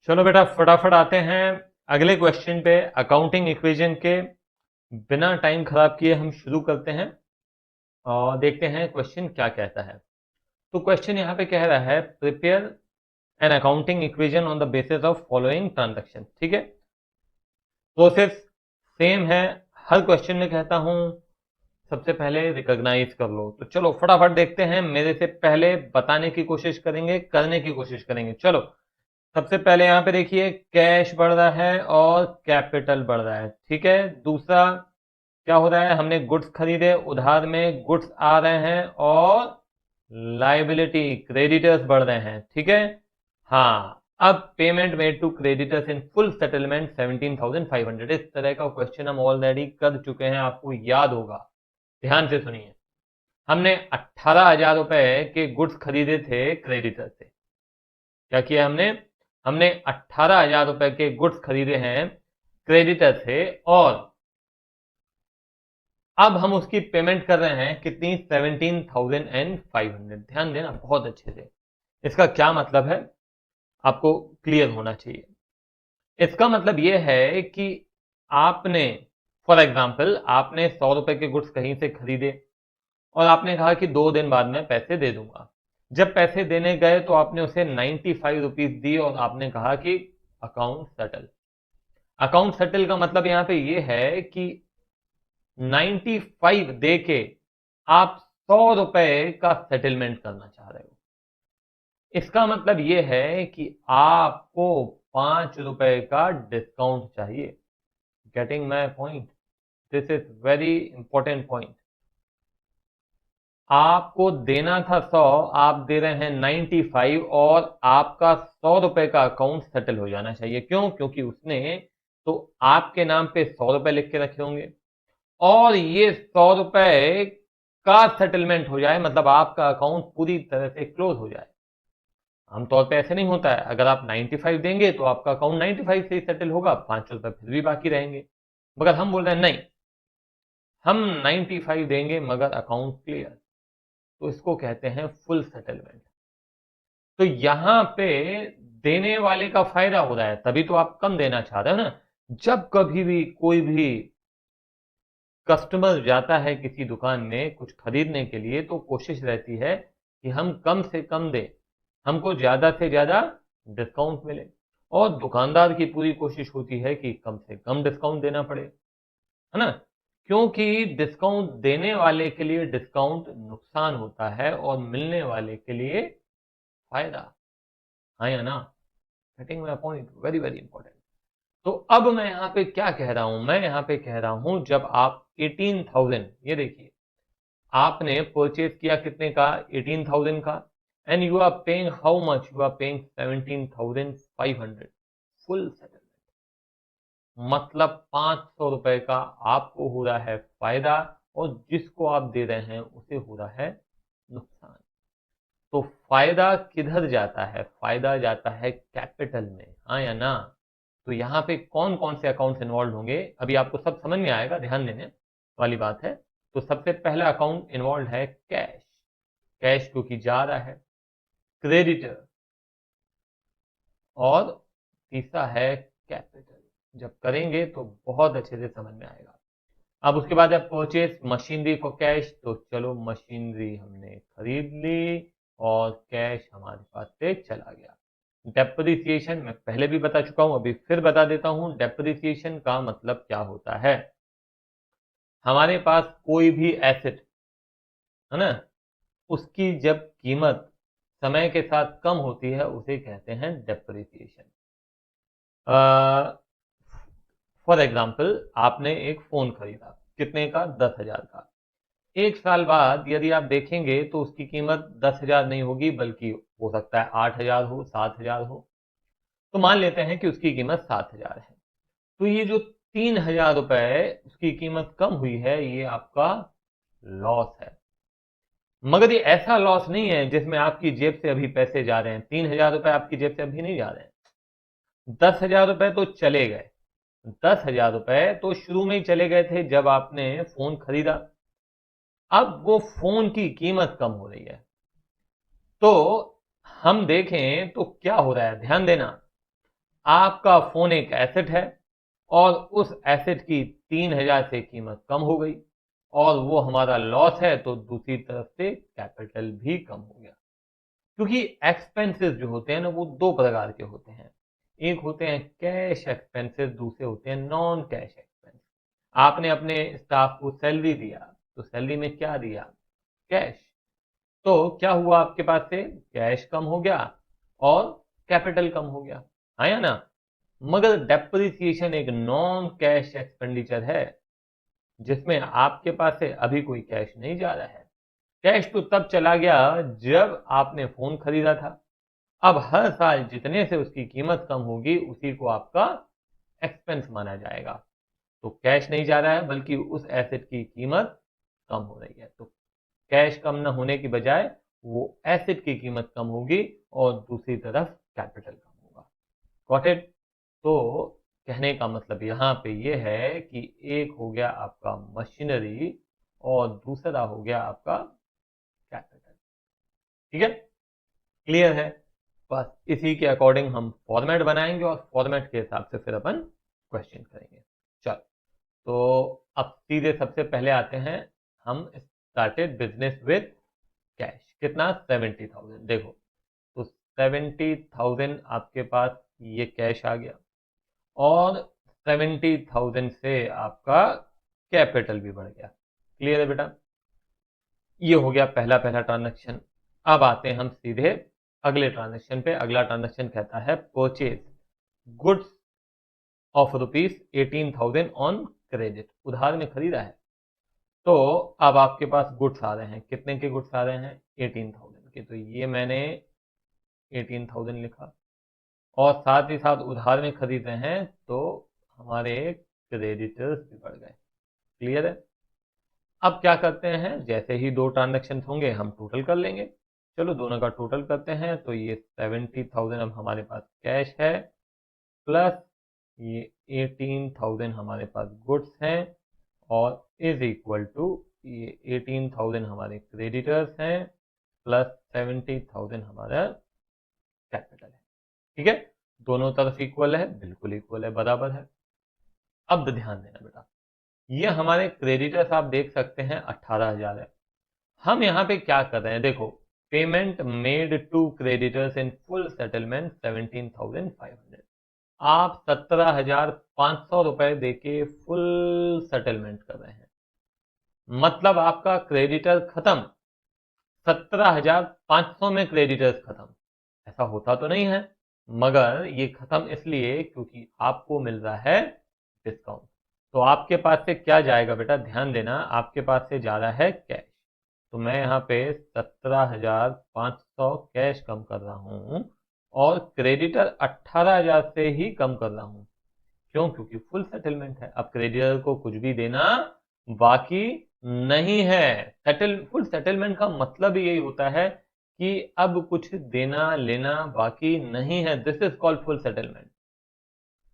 चलो बेटा फटाफट आते हैं अगले क्वेश्चन पे। अकाउंटिंग इक्वेशन के बिना टाइम खराब किए हम शुरू करते हैं और देखते हैं क्वेश्चन क्या कहता है। तो क्वेश्चन यहाँ पे कह रहा है prepare an accounting equation on the basis of following transaction. ठीक है, प्रोसेस सेम है, हर क्वेश्चन में कहता हूं सबसे पहले रिकॉग्नाइज कर लो। तो चलो फटाफट देखते हैं, मेरे से पहले बताने की कोशिश करेंगे, करने की कोशिश करेंगे। चलो सबसे पहले यहां पे देखिए कैश बढ़ रहा है और कैपिटल बढ़ रहा है। ठीक है, दूसरा क्या हो रहा है, हमने गुड्स खरीदे, उधार में गुड्स आ रहे हैं और लाइबिलिटी क्रेडिटर्स बढ़ रहे हैं। ठीक है, हाँ अब payment made to creditors in full settlement 17,500। इस तरह का क्वेश्चन हम ऑलरेडी कर चुके हैं, आपको याद होगा। ध्यान से सुनिए, हमने 18,000 रुपए के गुड्स खरीदे थे क्रेडिटर से। क्या किया हमने, हमने 18,000 रुपए के गुड्स खरीदे हैं क्रेडिटर से और अब हम उसकी पेमेंट कर रहे हैं कितनी, 17,500। ध्यान देना बहुत अच्छे से, इसका क्या मतलब है आपको क्लियर होना चाहिए। इसका मतलब यह है कि आपने फॉर एग्जाम्पल आपने 100 रुपए के गुड्स कहीं से खरीदे और आपने कहा कि 2 दिन बाद में पैसे दे दूंगा। जब पैसे देने गए तो आपने उसे 95 रुपीज दी और आपने कहा कि अकाउंट सेटल। अकाउंट सेटल का मतलब यहां पे ये है कि 95 दे के आप 100 रुपए का सेटलमेंट करना चाह रहे हो। इसका मतलब यह है कि आपको 5 रुपए का डिस्काउंट चाहिए। Getting my point, this is very important point. आपको देना था 100, आप दे रहे हैं 95 और आपका 100 रुपए का अकाउंट सेटल हो जाना चाहिए। क्यों, क्योंकि उसने तो आपके नाम पे 100 रुपए लिख के रखे होंगे और ये 100 रुपए का सेटलमेंट हो जाए, मतलब आपका अकाउंट पूरी तरह से क्लोज हो जाए। आमतौर पे ऐसे नहीं होता है, अगर आप 95 देंगे तो आपका अकाउंट 95 से ही सेटल होगा, 5 रुपए फिर भी बाकी रहेंगे। मगर हम बोल रहे हैं नहीं, हम 95 देंगे मगर अकाउंट क्लियर। तो इसको कहते हैं फुल सेटलमेंट। तो यहां पे देने वाले का फायदा हो रहा है, तभी तो आप कम देना चाह रहे हो ना। जब कभी भी कोई भी कस्टमर जाता है किसी दुकान में कुछ खरीदने के लिए तो कोशिश रहती है कि हम कम से कम दें, हमको ज्यादा से ज्यादा डिस्काउंट मिले। और दुकानदार की पूरी कोशिश होती है कि कम से कम डिस्काउंट देना पड़े, है ना। क्योंकि डिस्काउंट देने वाले के लिए डिस्काउंट नुकसान होता है और मिलने वाले के लिए फायदा। हाँ या ना, getting my point, very very important. तो अब मैं यहां पे क्या कह रहा हूं, मैं यहां पे कह रहा हूं जब आप 18,000, ये देखिए आपने परचेज किया कितने का, 18,000 का, and you are paying how much, you are paying 17,500 full settlement. मतलब 500 रुपए का आपको हो रहा है फायदा और जिसको आप दे रहे हैं उसे हो रहा है नुकसान। तो फायदा किधर जाता है, फायदा जाता है कैपिटल में, हाँ या ना। तो यहां पे कौन कौन से अकाउंट्स इन्वॉल्व होंगे अभी आपको सब समझ में आएगा, ध्यान देने वाली बात है। तो सबसे पहला अकाउंट इन्वॉल्व है कैश, कैश क्योंकि जा रहा है, क्रेडिटर, और तीसरा है कैपिटल। जब करेंगे तो बहुत अच्छे से समझ में आएगा। अब उसके बाद है परचेज मशीनरी फॉर कैश। तो चलो मशीनरी हमने खरीद ली और कैश हमारे पास से चला गया। डेप्रिसिएशन मैं पहले भी बता चुका हूं, अभी फिर बता देता हूं। डेप्रिसिएशन का मतलब क्या होता है, हमारे पास कोई भी एसेट है ना, उसकी जब कीमत समय के साथ कम होती है उसे कहते हैं डेप्रिसिएशन। फॉर एग्जाम्पल आपने एक फोन खरीदा, कितने का, 10,000 का। 1 साल बाद यदि आप देखेंगे तो उसकी कीमत 10,000 नहीं होगी, बल्कि हो सकता है 8,000 हो, 7,000 हो। तो मान लेते हैं कि उसकी कीमत 7,000 है। तो ये जो 3,000 रुपए उसकी कीमत कम हुई है, ये आपका लॉस है। मगर ये ऐसा लॉस नहीं है जिसमें आपकी जेब से अभी पैसे जा रहे हैं। 3,000 रुपए आपकी जेब से अभी नहीं जा रहे हैं, 10,000 रुपए तो चले गए। 10,000 रुपए तो शुरू में ही चले गए थे जब आपने फोन खरीदा। अब वो फोन की कीमत कम हो रही है। तो हम देखें तो क्या हो रहा है, ध्यान देना। आपका फोन एक एसेट है और उस एसेट की 3000 से कीमत कम हो गई और वो हमारा लॉस है, तो दूसरी तरफ से कैपिटल भी कम हो गया। क्योंकि एक्सपेंसेस जो होते हैं ना, वो दो प्रकार के होते हैं। एक होते हैं कैश एक्सपेंसेस, दूसरे होते हैं नॉन कैश एक्सपेंस। आपने अपने स्टाफ को सैलरी दिया, तो सैलरी में क्या दिया? कैश। तो क्या हुआ आपके पास से? कैश कम हो गया और कैपिटल कम हो गया, आया ना? मगर डेप्रिसिएशन एक नॉन कैश एक्सपेंडिचर है, जिसमें आपके पास से अभी कोई कैश नहीं जा रहा है। कैश तो तब चला गया जब आपने फोन खरीदा था। अब हर साल जितने से उसकी कीमत कम होगी, उसी को आपका एक्सपेंस माना जाएगा। तो कैश नहीं जा रहा है, बल्कि उस एसेट की कीमत कम हो रही है। तो कैश कम न होने की बजाय वो एसेट की कीमत कम होगी और दूसरी तरफ कैपिटल कम होगा। Got it? तो कहने का मतलब यहाँ पे ये है कि एक हो गया आपका मशीनरी और दूसरा हो गया आपका कैपिटल। ठीक है? क्लियर है? बस इसी के अकॉर्डिंग हम फॉर्मेट बनाएंगे और फॉर्मेट के हिसाब से फिर अपन क्वेश्चन करेंगे। चल, तो अब सीधे सबसे पहले आते हैं। हम स्टार्टेड बिजनेस विद कैश। कितना? 70,000। देखो, तो 70,000 आपके पास ये कैश आ गया और 70,000 से आपका कैपिटल भी बढ़ गया। क्लियर है बेटा? ये हो गया पहला पहला ट्रांजैक्शन। अब आते हैं हम सीधे अगले ट्रांजैक्शन पे। अगला ट्रांजैक्शन कहता है purchase goods of ₹18,000 on credit. उधार में खरीदा है। तो अब आपके पास गुड्स आ रहे हैं। कितने के गुड्स आ रहे हैं? 18,000 के। तो ये मैंने 18,000 लिखा और साथ ही साथ उधार में खरीदे हैं, तो हमारे क्रेडिटर्स भी बढ़ गए। क्लियर है? अब क्या करते हैं, जैसे ही दो ट्रांजेक्शन होंगे हम टोटल कर लेंगे। चलो दोनों का टोटल करते हैं। तो ये 70,000 अब हमारे पास कैश है, प्लस ये 18,000 हमारे पास गुड्स हैं, और इज इक्वल टू ये 18,000 हमारे क्रेडिटर्स हैं, प्लस 70,000 हमारा कैपिटल है। ठीक है? दोनों तरफ इक्वल है, बिल्कुल इक्वल है, बराबर है। अब ध्यान देना बेटा, ये हमारे क्रेडिटर्स आप देख सकते हैं 18,000 है। हम यहाँ पे क्या कर रहे हैं? देखो, payment made to creditors in full settlement 17,500। आप 17,500 रुपए देके फुल सेटलमेंट कर रहे हैं। मतलब आपका क्रेडिटर खत्म, 17,500 में क्रेडिटर्स खत्म। ऐसा होता तो नहीं है, मगर ये खत्म इसलिए क्योंकि आपको मिल रहा है डिस्काउंट। तो आपके पास से क्या जाएगा बेटा? ध्यान देना, आपके पास से जा रहा है कैश। तो मैं यहाँ पे 17,500 कैश कम कर रहा हूँ और क्रेडिटर 18,000 से ही कम कर रहा हूँ। क्यों? क्योंकि फुल सेटलमेंट है। अब क्रेडिटर को कुछ भी देना बाकी नहीं है। फुल सेटलमेंट का मतलब यही होता है कि अब कुछ देना लेना बाकी नहीं है। This is called full settlement.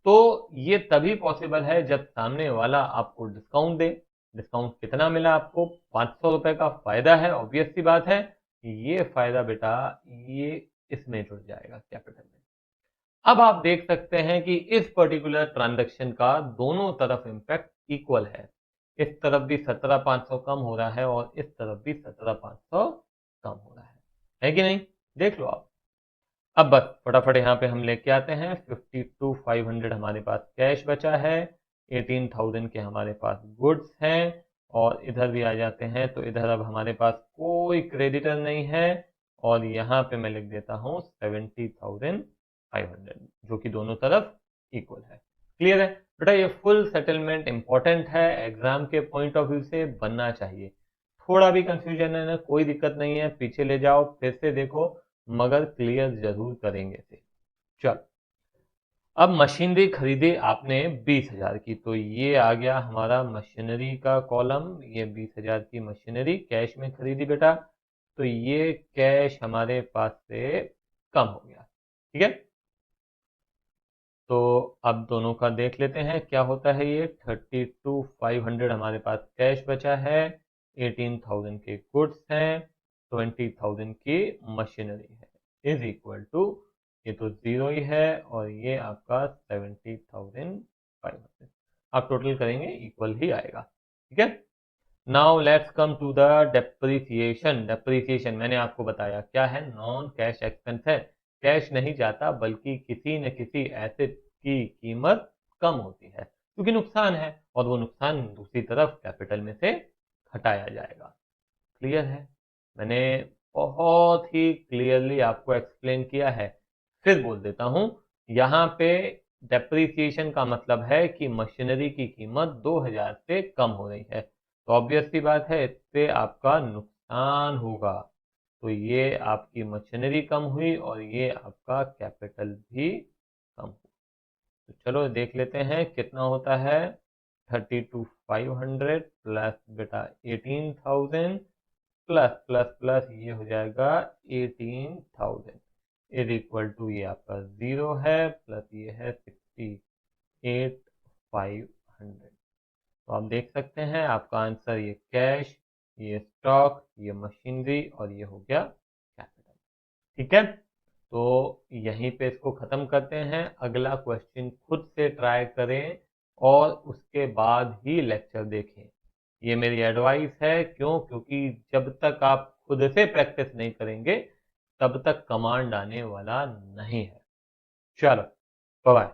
तो ये तभी पॉसिबल है जब सामने वाला आपको डिस्काउंट दे। डिस्काउंट कितना मिला आपको? 500 रुपए का फायदा है, ऑब्वियस सी बात है। ये फायदा बेटा ये इसमें जुड़ जाएगा, कैपिटल में। अब आप देख सकते हैं कि इस पर्टिकुलर ट्रांजैक्शन का दोनों तरफ इंपैक्ट इक्वल है। इस तरफ भी 17,500 कम हो रहा है और इस तरफ भी 17,500 कम हो रहा है कि नहीं? देख लो आप। अब बस फटाफट यहाँ पे हम लेके आते हैं। 52,500 हमारे पास कैश बचा है, 18,000 के हमारे पास गुड्स हैं, और इधर भी आ जाते हैं। तो इधर अब हमारे पास कोई क्रेडिटर नहीं है, और यहाँ पे मैं लिख देता हूँ 70,500, जो कि दोनों तरफ इक्वल है। क्लियर है बेटा? ये फुल सेटलमेंट इंपॉर्टेंट है, एग्जाम के पॉइंट ऑफ व्यू से बनना चाहिए। थोड़ा भी कंफ्यूजन है ना, कोई दिक्कत नहीं है, पीछे ले जाओ, फिर से देखो, मगर क्लियर जरूर करेंगे इसे। चल, अब मशीनरी खरीदी आपने 20,000 की, तो ये आ गया हमारा मशीनरी का कॉलम। ये 20,000 की मशीनरी कैश में खरीदी बेटा, तो ये कैश हमारे पास से कम हो गया। ठीक है? तो अब दोनों का देख लेते हैं क्या होता है। ये 32,500 हमारे पास कैश बचा है, 18,000 के गुड्स हैं, 20,000 की मशीनरी है, इज इक्वल टू ये तो 0 ही है और ये आपका 70,500 आप टोटल करेंगे इक्वल ही आएगा। ठीक है, now let's come to the depreciation. Depreciation मैंने आपको बताया क्या है, नॉन कैश एक्सपेंस है, कैश नहीं जाता बल्कि किसी न किसी एसेट की कीमत कम होती है क्योंकि नुकसान है और वो नुकसान दूसरी तरफ कैपिटल में से घटाया जाएगा। क्लियर है, मैंने बहुत ही क्लियरली आपको एक्सप्लेन किया है। फिर बोल देता हूं, यहां पे डेप्रिसिएशन का मतलब है कि मशीनरी की कीमत 2000 से कम हो रही है, तो ऑब्वियस सी बात है इससे आपका नुकसान होगा। तो ये आपकी मशीनरी कम हुई और ये आपका कैपिटल भी कम हुआ। तो चलो देख लेते हैं कितना होता है, 32,500 प्लस बेटा 18,000 प्लस प्लस प्लस ये हो जाएगा 18,000 इज इक्वल टू ये आपका 0 है प्लस ये है 68,500। तो आप देख सकते हैं आपका आंसर ये कैश, ये स्टॉक, ये मशीनरी और ये हो गया कैपिटल। ठीक है, तो यहीं पे इसको खत्म करते हैं। अगला क्वेश्चन खुद से ट्राई करें और उसके बाद ही लेक्चर देखें, ये मेरी एडवाइस है। क्यों? क्योंकि जब तक आप खुद से प्रैक्टिस नहीं करेंगे तब तक कमांड आने वाला नहीं है। चलो बाय।